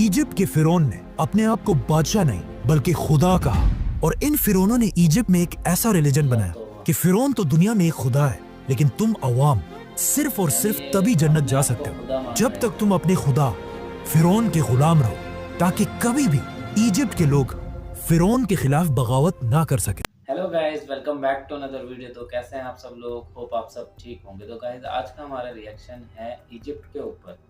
Egypt के फिरौन ने अपने आप को बादशाह नहीं बल्कि खुदा कहा, और इन फिरौनों ने इजिप्ट में एक ऐसा रिलीजन बनाया कि फिरौन तो दुनिया में एक खुदा है, लेकिन तुम अवाम सिर्फ और सिर्फ तभी जन्नत जा सकते हो जब तक तुम अपने खुदा फिरौन के गुलाम रहो, ताकि कभी भी इजिप्ट के लोग फिरौन के खिलाफ बगावत ना कर सके। Hello guys, welcome back to another video. तो कैसे हैं आप सब लोग? होप आप सब ठीक होंगे। तो गाइस, आज का हमारा रिएक्शन है इजिप्ट के ऊपर।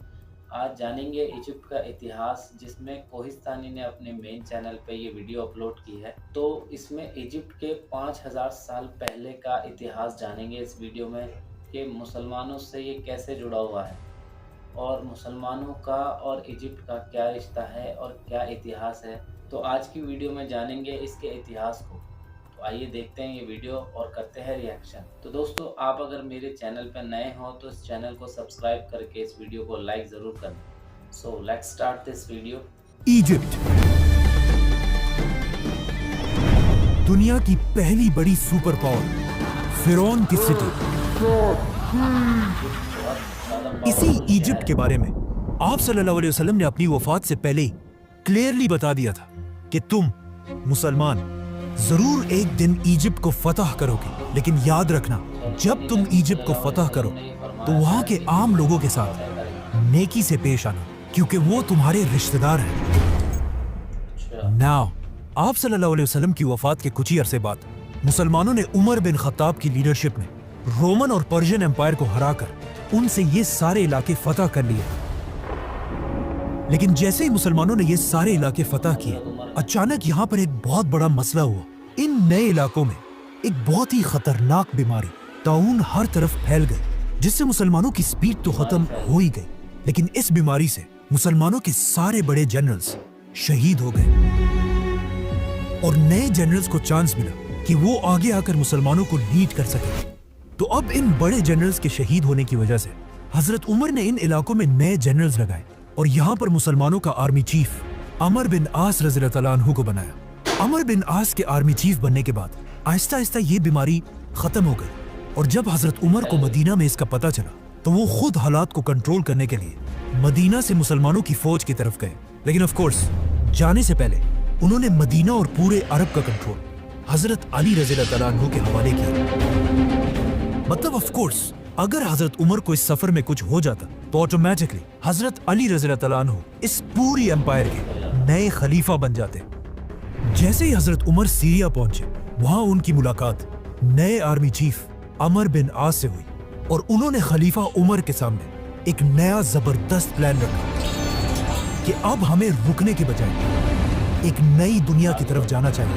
आज जानेंगे इजिप्ट का इतिहास, जिसमें कोहिस्तानी ने अपने मेन चैनल पे ये वीडियो अपलोड की है। तो इसमें इजिप्ट के 5000 साल पहले का इतिहास जानेंगे इस वीडियो में, कि मुसलमानों से ये कैसे जुड़ा हुआ है और मुसलमानों का और इजिप्ट का क्या रिश्ता है और क्या इतिहास है। तो आज की वीडियो में जानेंगे इसके इतिहास को। तो आइए देखते हैं ये वीडियो और करते हैं रिएक्शन। तो दोस्तों, आप अगर मेरे चैनल पर नए हो तो इस चैनल को सब्सक्राइब करके इस वीडियो को लाइक ज़रूर करना। So let's start this video. Egypt दुनिया की पहली बड़ी सुपर पावर, फिरौन की सिटी। इसी इजिप्ट के बारे में आप सल्लल्लाहु अलैहि वसल्लम ने अपनी वफात से पहले ही क्लियरली बता दिया था कि तुम मुसलमान जरूर एक दिन इजिप्ट को फतह करोगे, लेकिन याद रखना, जब तुम इजिप्ट को फतह करो तो वहां के आम लोगों के साथ नेकी से पेश आना, क्योंकि वो तुम्हारे रिश्तेदार हैं। नाउ, आप सल्लल्लाहु अलैहि वसल्लम की वफात के कुछ ही अरसे बाद मुसलमानों ने उमर बिन खत्ताब की लीडरशिप में रोमन और पर्शियन एम्पायर को हराकर उनसे ये सारे इलाके फतह कर लिए। लेकिन जैसे ही मुसलमानों ने ये सारे इलाके फतह किए, अचानक यहाँ पर एक बहुत बड़ा मसला हुआ। इन नए इलाकों में एक बहुत ही खतरनाक बीमारी ताउन हर तरफ फैल गई, जिससे मुसलमानों की स्पीड तो खत्म हो ही गई, लेकिन इस बीमारी से मुसलमानों के सारे बड़े जनरल्स शहीद हो गए और नए जनरल्स को चांस मिला कि वो आगे आकर मुसलमानों को लीड कर सके। तो अब इन बड़े जनरल्स के शहीद होने की वजह से हजरत उमर ने इन इलाकों में नए जनरल्स लगाए और यहाँ पर मुसलमानों का आर्मी चीफ अमर बिन आस रज़ियल्लाहु तआला अन्हु को बनाया। अमर बिन आस के आर्मी चीफ बनने के बाद आहिस्ता आहिस्ता ये बीमारी खत्म हो गई, और जब हजरत उमर को मदीना में इसका पता चला तो वो खुद हालात को कंट्रोल करने के लिए मदीना से मुसलमानों की फौज की तरफ गए। लेकिन ऑफ कोर्स जाने से पहले उन्होंने मदीना और पूरे अरब का कंट्रोल हजरत अली रज़ियल्लाहु तआला अन्हु के हवाले किया। मतलब ऑफ कोर्स अगर हजरत उमर को इस सफर में कुछ हो जाता तो ऑटोमेटिकली हजरत अली रज़ियल्लाहु तआला अन्हु इस पूरी एम्पायर के नए खलीफा बन जाते। जैसे ही हजरत उमर सीरिया पहुंचे, वहां उनकी मुलाकात नए आर्मी चीफ अमर बिन आस से हुई और उन्होंने खलीफा उमर के सामने एक नया जबरदस्त प्लान रखा कि अब हमें रुकने के बजाय एक नई दुनिया की तरफ जाना चाहिए,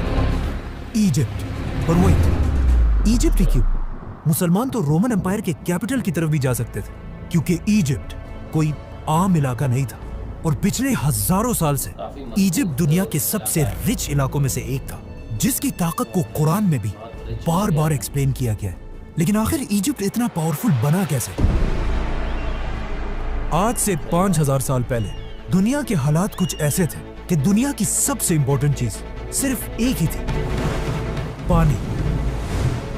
इजिप्ट। और वेट, इजिप्ट ही क्यों? मुसलमान तो रोमन एम्पायर के कैपिटल की तरफ भी जा सकते थे, क्योंकि इजिप्ट कोई आम इलाका नहीं था और पिछले हजारों साल से इजिप्ट दुनिया के सबसे रिच इलाकों में से एक था, जिसकी ताकत को कुरान में भी बार बार एक्सप्लेन किया गया है। लेकिन आखिर इजिप्ट इतना पावरफुल बना कैसे? आज से 5000 साल पहले दुनिया के हालात कुछ ऐसे थे कि दुनिया की सबसे इंपॉर्टेंट चीज सिर्फ एक ही थी, पानी।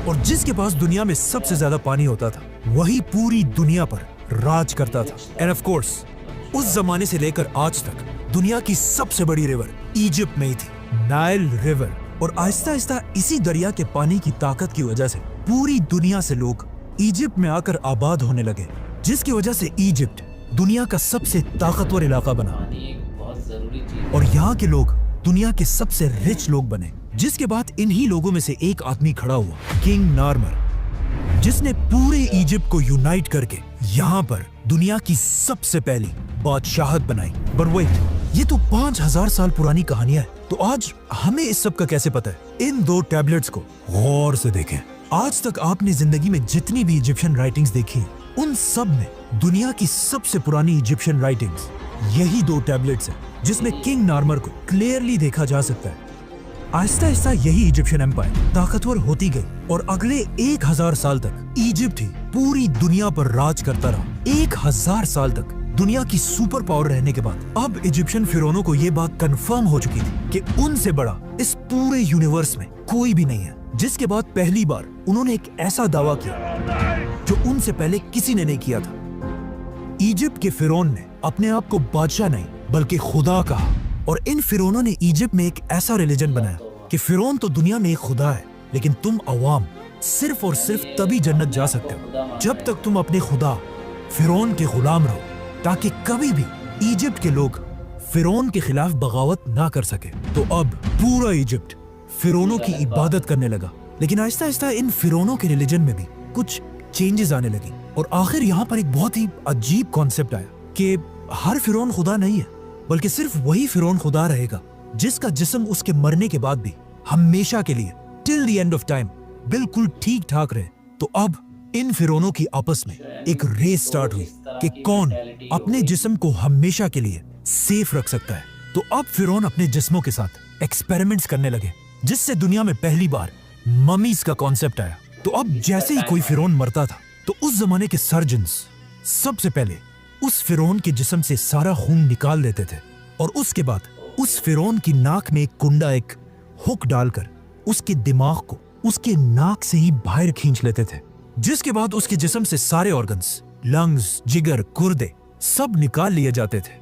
और जिसके पास दुनिया में सबसे ज्यादा पानी होता था, वही पूरी दुनिया पर राज करता था। एंड ऑफ कोर्स उस जमाने से लेकर आज तक दुनिया की सबसे बड़ी रिवर इजिप्ट में ही थी, नाइल रिवर। और आहिस्ता आहिस्ता इसी दरिया के पानी की ताकत की वजह से पूरी दुनिया से लोग इजिप्ट में आकर आबाद होने लगे, जिसकी वजह से इजिप्ट दुनिया का सबसे ताकतवर इलाका बना और यहाँ के लोग दुनिया के सबसे रिच लोग बने। जिसके बाद इन्हीं लोगों में से एक आदमी खड़ा हुआ, किंग नार्मर, जिसने पूरे इजिप्ट को यूनाइट करके यहाँ पर दुनिया की सबसे पहली बादशाहत बनाई। बट वेट, ये तो 5000 साल पुरानी कहानियां है, तो आज हमें इस सब का कैसे पता है? इन दो टैबलेट्स को गौर से देखें। आज तक आपने जिंदगी में जितनी भी इजिप्शियन राइटिंग्स देखी, उन सब में दुनिया की सबसे पुरानी इजिप्शियन राइटिंग्स यही दो टैबलेट्स हैं, जिसमें किंग नार्मर को क्लियरली देखा जा सकता है। आहिस्ता आहिस्ता यही इजिप्शियन एम्पायर ताकतवर होती गई और अगले 1000 साल तक इजिप्ट ही पूरी दुनिया पर राज करता रहा। 1000 साल तक दुनिया की सुपर पावर रहने के बाद अब इजिप्शियन फिरौनों को यह बात कंफर्म हो चुकी थी कि उनसे बड़ा इस पूरे यूनिवर्स में कोई भी नहीं है। जिसके बाद पहली बार उन्होंने एक ऐसा दावा किया जो उनसे पहले किसी ने नहीं किया था। इजिप्ट के फिरौन ने अपने आप को बादशाह नहीं बल्कि खुदा का। और इन फिरौनों ने इजिप्ट में एक ऐसा रिलीजन बनाया कि फिरौन तो दुनिया में एक खुदा है, लेकिन तुम अवाम सिर्फ और सिर्फ तभी जन्नत जा सकते हो जब तक तुम अपने खुदा फिरौन के गुलाम रहो, ताकि कभी भी इजिप्ट के लोग फिरौन के खिलाफ बगावत ना कर सके। तो अब पूरा इजिप्ट फिरौनों की इबादत करने लगा। लेकिन आहिस्ता आहिस्ता इन फिरौनों के रिलीजन में भी कुछ चेंजेस आने लगी, और आखिर यहाँ पर एक बहुत ही अजीब कॉन्सेप्ट आया कि हर फिरौन खुदा नहीं है, बल्कि सिर्फ वही फिरौन खुदा रहेगा जिसका जिस्म उसके मरने के बाद भी हमेशा के लिए till the end of time बिल्कुल ठीक ठाक रहे। तो अब इन फिरौनों की आपस में एक रेस स्टार्ट हुई कि कौन अपने जिस्म को हमेशा के लिए सेफ रख सकता है। तो अब फिरौन अपने जिस्मों के साथ एक्सपेरिमेंट्स करने लगे, जिससे दुनिया में पहली बार ममीज का कॉन्सेप्ट आया। तो अब जैसे ही कोई फिरौन मरता था तो उस जमाने के सर्जन्स सबसे पहले उस फिरौन के जिस्म से सारा खून निकाल देते थे, और उसके बाद उस फिरौन की नाक में एक कुंडा, एक हुक डालकर उसके दिमाग को उसके नाक से ही बाहर खींच लेते थे, जिसके बाद उसके जिस्म से सारे ऑर्गन्स, लंग्स, जिगर, गुर्दे सब निकाल लिए जाते थे,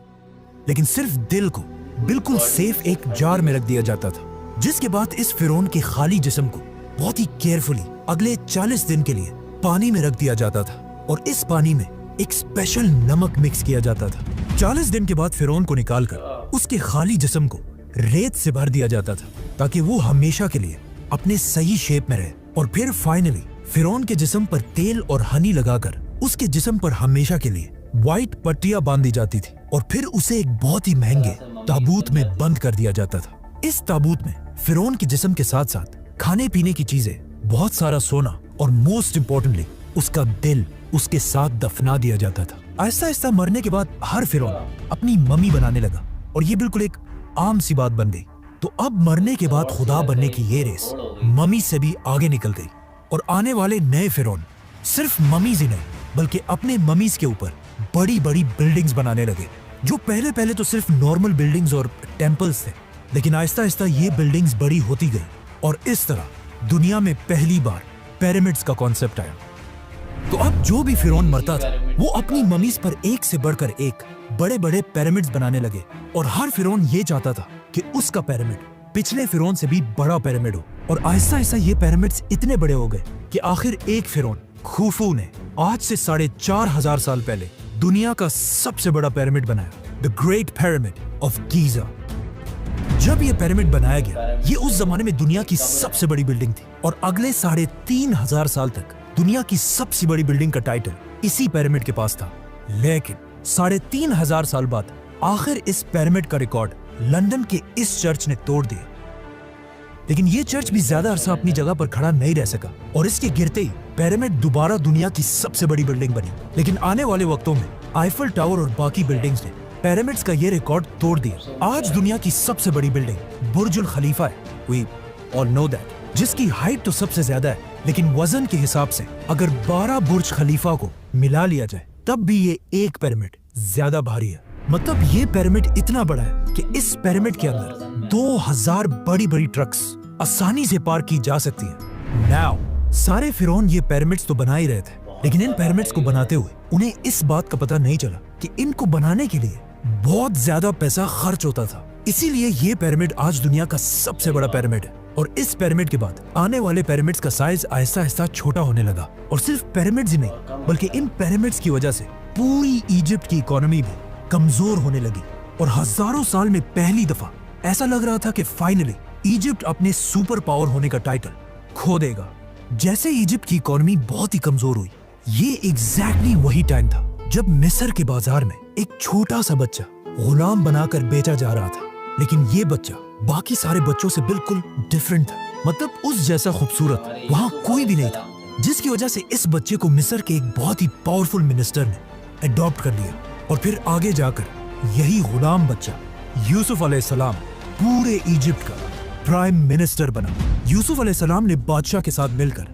लेकिन सिर्फ दिल को बिल्कुल सेफ एक जार में रख दिया जाता था। जिसके बाद इस फिरौन के खाली जिस्म को बहुत ही केयरफुली अगले 40 दिन के लिए पानी में रख दिया जाता था, और इस पानी में एक स्पेशल नमक मिक्स किया जाता था। 40 दिन के बाद फिरौन को निकालकर उसके खाली जिस्म को रेत से भर दिया जाता था, ताकि वो हमेशा के लिए अपने सही शेप में रहे। और फिर फाइनली फिरौन के जिस्म पर तेल और हनी लगाकर उसके जिस्म पर हमेशा के लिए व्हाइट पट्टियां बांधी जाती थी, और फिर उसे एक बहुत ही महंगे ताबूत में बंद कर दिया जाता था। इस ताबूत में फिरौन के जिस्म के साथ साथ खाने पीने की चीजें, बहुत सारा सोना, और मोस्ट इम्पोर्टेंटली उसका दिल उसके साथ दफना दिया जाता था। आहिस्ता आहिस्ता मरने के बाद हर फिरौन अपनी मम्मी बनाने लगा, और ये बिल्कुल एक आम सी बात बन गई। तो अब मरने के बाद खुदा बनने की ये रेस मम्मी से भी आगे निकल गई, और आने वाले नए फिरौन सिर्फ मम्मीज ही नहीं, बल्कि अपने मम्मीज के ऊपर बड़ी बड़ी बिल्डिंग्स बनाने लगे, जो पहले पहले तो सिर्फ नॉर्मल बिल्डिंग्स और टेम्पल्स थे, लेकिन आहिस्ता आहिस्ता ये बिल्डिंग्स बड़ी होती गई, और इस तरह दुनिया में पहली बार पिरामिड्स का कॉन्सेप्ट आया। तो अब जो भी फिरौन मरता था वो अपनी ममीज पर एक से बढ़कर एक बड़े बड़े पिरामिड्स बनाने लगे, और हर फिरौन ये चाहता था कि उसका पिरामिड पिछले फिरौन से भी बड़ा पिरामिड हो। और आहिस्ता आहिस्ता ये पिरामिड्स इतने बड़े हो गए कि आखिर एक फिरौन खुफू ने आज से 4,500 साल पहले दुनिया का सबसे बड़ा पिरामिड बनाया, the great pyramid of Giza. जब ये पिरामिड बनाया गया, ये उस जमाने में दुनिया की सबसे बड़ी बिल्डिंग थी, और अगले 3,500 साल तक दुनिया की सबसे बड़ी बिल्डिंग का टाइटल इसी पिरामिड के पास था। लेकिन 3,500 साल बाद आखिर इस पिरामिड का रिकॉर्ड लंदन के इस चर्च ने तोड़ दिया। लेकिन ये चर्च भी ज्यादा अरसा अपनी जगह पर खड़ा नहीं रह सका, और इसके गिरते ही पिरामिड दोबारा दुनिया की सबसे बड़ी बिल्डिंग बनी। लेकिन आने वाले वक्तों में आईफल टावर और बाकी बिल्डिंग्स ने पिरामिड्स का ये रिकॉर्ड तोड़ दिया। आज दुनिया की सबसे बड़ी बिल्डिंग बुर्जुल खलीफा है, we all know that, जिसकी हाइट तो सबसे ज्यादा है, लेकिन वजन के हिसाब से अगर 12 बुर्ज खलीफा को मिला लिया जाए तब भी ये एक पिरामिड ज्यादा भारी है। मतलब ये पिरामिड इतना बड़ा है कि इस पिरामिड के अंदर 2000 बड़ी बड़ी ट्रक्स आसानी से पार की जा सकती है। नाउ सारे फिरौन ये पिरामिड्स तो बना ही रहे थे, लेकिन इन पिरामिड्स को बनाते हुए उन्हें इस बात का पता नहीं चला कि इनको बनाने के लिए बहुत ज्यादा पैसा खर्च होता था। इसीलिए ये पिरामिड आज दुनिया का सबसे बड़ा पिरामिड है, और इस पिरामिड के बाद आने वाले पिरामिड्स का साइज आहिस्ता आहिस्ता छोटा होने लगा। और सिर्फ पिरामिड्स ही नहीं, बल्कि इन पिरामिड्स की वजह से पूरी इजिप्ट की इकोनॉमी भी कमजोर होने लगी, और हजारों साल में पहली दफा ऐसा लग रहा था कि फाइनली इजिप्ट अपने सुपर पावर होने का टाइटल खो देगा। जैसे इजिप्ट की इकोनॉमी बहुत ही कमजोर हुई, ये एग्जैक्टली वही टाइम था जब मिस्र के बाजार में एक छोटा सा बच्चा गुलाम बनाकर बेचा जा रहा था। लेकिन ये बच्चा बाकी सारे बच्चों से बिल्कुल डिफरेंट था, मतलब उस जैसा खूबसूरत वहाँ कोई भी नहीं था, जिसकी वजह से इस बच्चे को मिस्र के एक बहुत ही पावरफुल मिनिस्टर ने अडॉप्ट कर लिया। और फिर आगे जाकर यही गुलाम बच्चा यूसुफ अलैहिस्सलाम पूरे इजिप्ट का प्राइम मिनिस्टर बना। यूसुफ अलैहिस्सलाम ने बादशाह के साथ मिलकर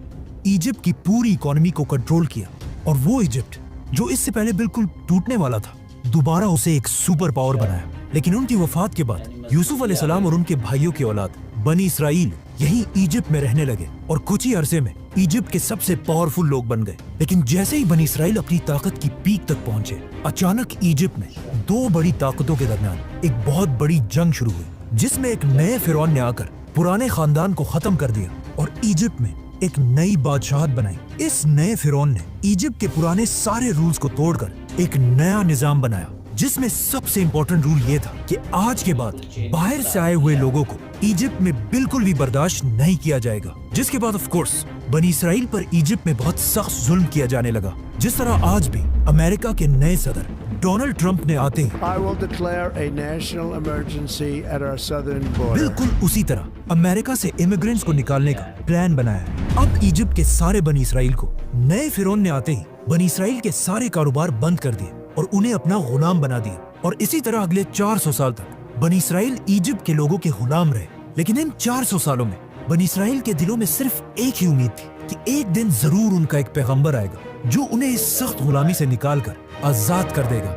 इजिप्ट की पूरी इकोनॉमी को कंट्रोल किया, और वो इजिप्ट जो इससे पहले बिल्कुल टूटने वाला था, दोबारा उसे एक सुपर पावर बनाया। लेकिन उनकी वफात के बाद यूसुफ अलैहिस्सलाम और उनके भाइयों की औलाद बनी इसराइल यही इजिप्ट में रहने लगे, और कुछ ही अरसे में इजिप्ट के सबसे पावरफुल लोग बन गए। लेकिन जैसे ही बनी इसराइल अपनी ताकत की पीक तक पहुंचे, अचानक इजिप्ट में दो बड़ी ताकतों के दरमियान एक बहुत बड़ी जंग शुरू हुई, जिसमें एक नए फिरौन ने आकर पुराने खानदान को खत्म कर दिया और इजिप्ट में एक नई बादशाहत बनाई। इस नए फिरौन ने इजिप्ट के पुराने सारे रूल्स को तोड़कर एक नया निजाम बनाया, जिसमें सबसे इम्पोर्टेंट रूल ये था कि आज के बाद बाहर से आए हुए लोगों को इजिप्ट में बिल्कुल भी बर्दाश्त नहीं किया जाएगा। जिसके बाद ऑफ कोर्स बनी इसराइल पर इजिप्ट में बहुत सख्त जुल्म किया जाने लगा। जिस तरह आज भी अमेरिका के नए सदर डोनाल्ड ट्रंप ने आते ही I will declare a national emergency at our southern border. बिल्कुल उसी तरह अमेरिका से इमिग्रेंट्स को निकालने का प्लान बनाया है। अब इजिप्ट के सारे बनी इसराइल को नए फिरौन ने आते ही बनी इसराइल के सारे कारोबार बंद कर दिए और उन्हें अपना गुलाम बना दिया। और इसी तरह अगले 400 साल तक बनी इसराइल इजिप्ट के लोगों के गुलाम रहे। लेकिन इन 400 सालों में बनी इसराइल के दिलों में सिर्फ एक ही उम्मीद थी कि एक दिन जरूर उनका एक पैगंबर आएगा जो उन्हें इस सख्त गुलामी से निकालकर आजाद कर देगा।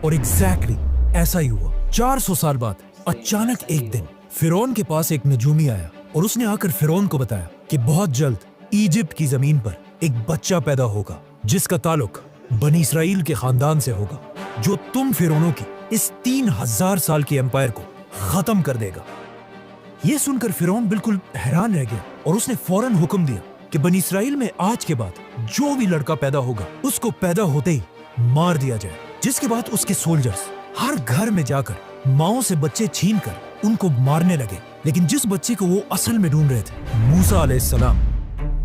और एग्जैक्टली ऐसा ही हुआ। 400 साल बाद अचानक एक दिन फिरौन के पास एक नजूमी आया और उसने आकर फिरौन को बताया कि बहुत जल्द इजिप्ट की जमीन पर एक बच्चा पैदा होगा जिसका ताल्लुक बनी इसराइल के खानदान से होगा, जो तुम फिरौनों की इस 3000 साल की एम्पायर को खत्म कर देगा। ये सुनकर फिरौन बिल्कुल हैरान रह गया और उसने फौरन हुक्म दिया कि बनी इसराइल में आज के बाद जो भी लड़का पैदा होगा उसको पैदा होते ही मार दिया जाए। जिसके बाद उसके सोल्जर्स हर घर में जाकर माओं से बच्चे छीनकर उनको मारने लगे। लेकिन जिस बच्चे को वो असल में ढूंढ रहे थे, मूसा अलैहिस्सलाम,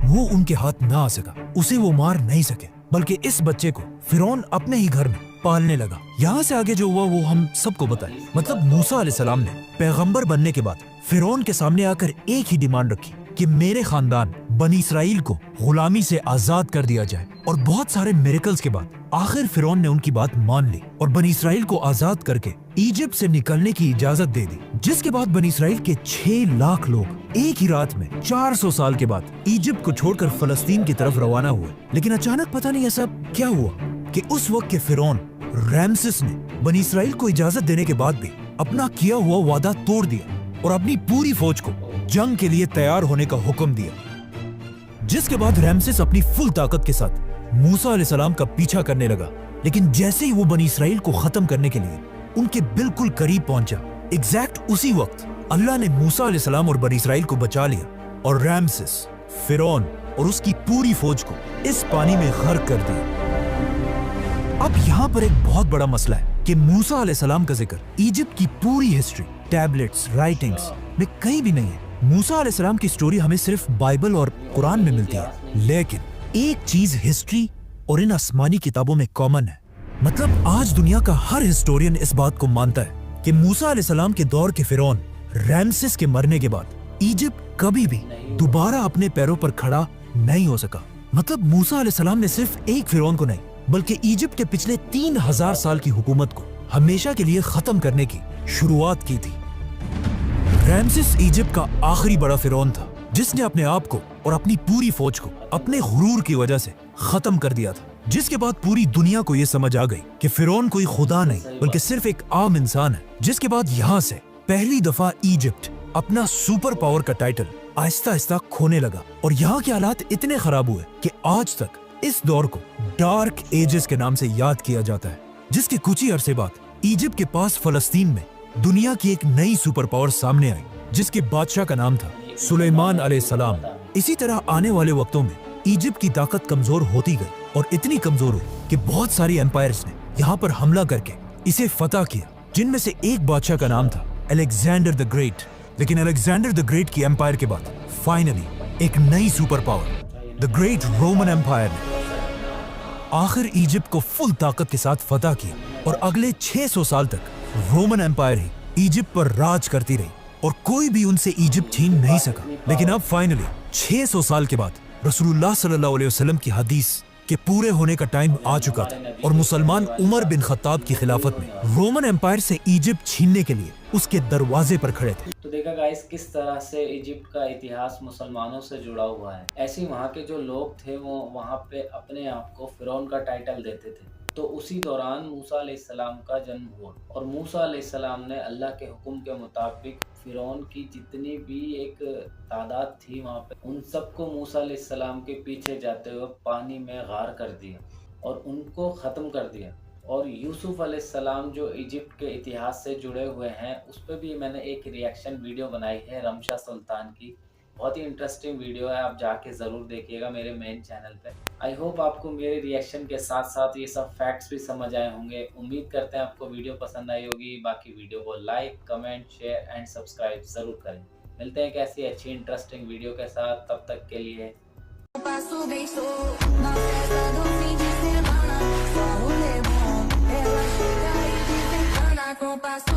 वो उनके हाथ ना आ सका, उसे वो मार नहीं सके, बल्कि इस बच्चे को फिरौन अपने ही घर में पालने लगा। यहाँ से आगे जो हुआ वो हम सबको बताए। मतलब मूसा अलैहिस्सलाम ने पैगंबर बनने के बाद फिरौन के सामने आकर एक ही डिमांड रखी कि मेरे खानदान बनी इसराइल को गुलामी से आजाद कर दिया जाए। और बहुत सारे मिरेकल्स के बाद आखिर फिरौन ने उनकी बात मान ली और बनी इसराइल को आजाद करके इजिप्ट से निकलने की इजाजत दे दी। जिसके बाद बनी इसराइल के 6 लाख लोग एक ही रात में 400 साल के बाद इजिप्ट को छोड़कर फलस्तीन की तरफ रवाना हुए। लेकिन अचानक पता नहीं ऐसा क्या हुआ कि उस वक्त के फिरौन रैमसेस ने बनी इसराइल को इजाजत देने के बाद भी अपना किया हुआ वादा तोड़ दिया और अपनी पूरी फौज को जंग के लिए तैयार होने का हुक्म दिया। जिसके बाद रैमसेस अपनी फुल ताकत के साथ मूसा अलैहिस्सलाम का पीछा करने लगा। लेकिन जैसे ही वो बनी इसराइल को खत्म करने के लिए उनके बिल्कुल करीब पहुंचा, एग्जैक्ट उसी वक्त अल्लाह ने मूसा अलैहिस्सलाम और बनी इसराइल को बचा लिया और रैमसेस, फिरौन और उसकी पूरी फौज को इस पानी में गर्क कर दिया। अब यहाँ पर एक बहुत बड़ा मसला है कि मूसा अलैहिस्सलाम का जिक्र इजिप्ट की पूरी हिस्ट्री, टैबलेट्स, राइटिंग्स में कहीं भी नहीं है। मूसा अलैहिस्सलाम की स्टोरी हमें सिर्फ बाइबल और कुरान में मिलती है। लेकिन एक चीज हिस्ट्री और इन आसमानी किताबों में कॉमन है। मतलब आज दुनिया का हर हिस्टोरियन इस बात को मानता है कि मूसा अलैहिस्सलाम के दौर के फिरौन रैमसेस के मरने के बाद इजिप्ट कभी भी दोबारा अपने पैरों पर खड़ा नहीं हो सका। मतलब मूसा अलैहिस्सलाम ने सिर्फ एक फिरौन को नहीं बल्कि इजिप्ट के पिछले 3000 साल की हुकूमत को हमेशा के लिए खत्म करने की शुरुआत की थी। रैमसेस इजिप्ट का आखिरी बड़ा फिरौन था जिसने अपने आप को और अपनी पूरी फौज को अपने गुरूर की वजह से खत्म कर दिया था। जिसके बाद पूरी दुनिया को यह समझ आ गई कि फिरौन कोई खुदा नहीं बल्कि सिर्फ एक आम इंसान है। जिसके बाद यहाँ से पहली दफा इजिप्ट अपना सुपर पावर का टाइटल आहिस्ता आहिस्ता खोने लगा और यहाँ के हालात इतने खराब हुए कि आज तक इस दौर को डार्क एजेस के नाम से याद किया जाता है। जिसके कुछ ही अरसे बाद इजिप्ट के पास फलस्तीन में दुनिया की एक नई सुपर पावर सामने आई जिसके बादशाह का नाम था सुलेमान अलैहिस्सलाम। इसी तरह आने वाले वक्तों में इजिप्ट की ताकत कमजोर होती गई और इतनी कमजोर हुई कि बहुत सारी एम्पायर्स ने यहाँ पर हमला करके इसे फतह किया, जिनमें से एक बादशाह का नाम था अलेक्जेंडर द ग्रेट। लेकिन अलेक्जेंडर द ग्रेट की एम्पायर के बाद फाइनली एक नई super power the great Roman empire ने आखिर इजिप्ट को फुल ताकत के साथ फतह किया और अगले 600 साल तक रोमन एम्पायर ही इजिप्ट पर राज करती रही और कोई भी उनसे इजिप्ट छीन नहीं सका। लेकिन अब फाइनली 600 साल के बाद रसूलुल्लाह सल्लल्लाहु अलैहि वसल्लम की हदीस के पूरे होने का टाइम आ चुका था और मुसलमान उमर बिन खत्ताब की खिलाफत में रोमन एम्पायर से इजिप्ट छीनने के लिए उसके दरवाजे पर खड़े थे। तो देखा गाइस किस तरह से इजिप्ट का इतिहास मुसलमानों से जुड़ा हुआ है। ऐसे ही वहाँ के जो लोग थे वो वहाँ पे अपने आप को फिरौन का टाइटल देते थे। तो उसी दौरान मूसा अलैहिस्सलाम का जन्म हुआ और मूसा अलैहिस्सलाम ने अल्लाह के हुक्म के मुताबिक फिरौन की जितनी भी एक तादाद थी वहाँ पे, उन सबको मूसा अलैहिस्सलाम के पीछे जाते हुए पानी में गार कर दिया और उनको ख़त्म कर दिया। और यूसुफ अलैहिस्सलाम जो इजिप्ट के इतिहास से जुड़े हुए हैं, उस पर भी मैंने एक रिएक्शन वीडियो बनाई है रमशा सुल्तान की। बहुत ही इंटरेस्टिंग वीडियो है, आप जाके ज़रूर देखिएगा मेरे मेन चैनल पे। आई होप आपको मेरे रिएक्शन के साथ साथ ये सब फैक्ट्स भी समझ आए होंगे। उम्मीद करते हैं आपको वीडियो पसंद आई होगी। बाकी वीडियो को like, comment, share and subscribe ज़रूर करें। मिलते हैं एक ऐसी अच्छी इंटरेस्टिंग वीडियो के साथ, तब तक के लिए Passo bem, sou na festa do fim de semana. Só rolê bom, ela chega e desencana com passo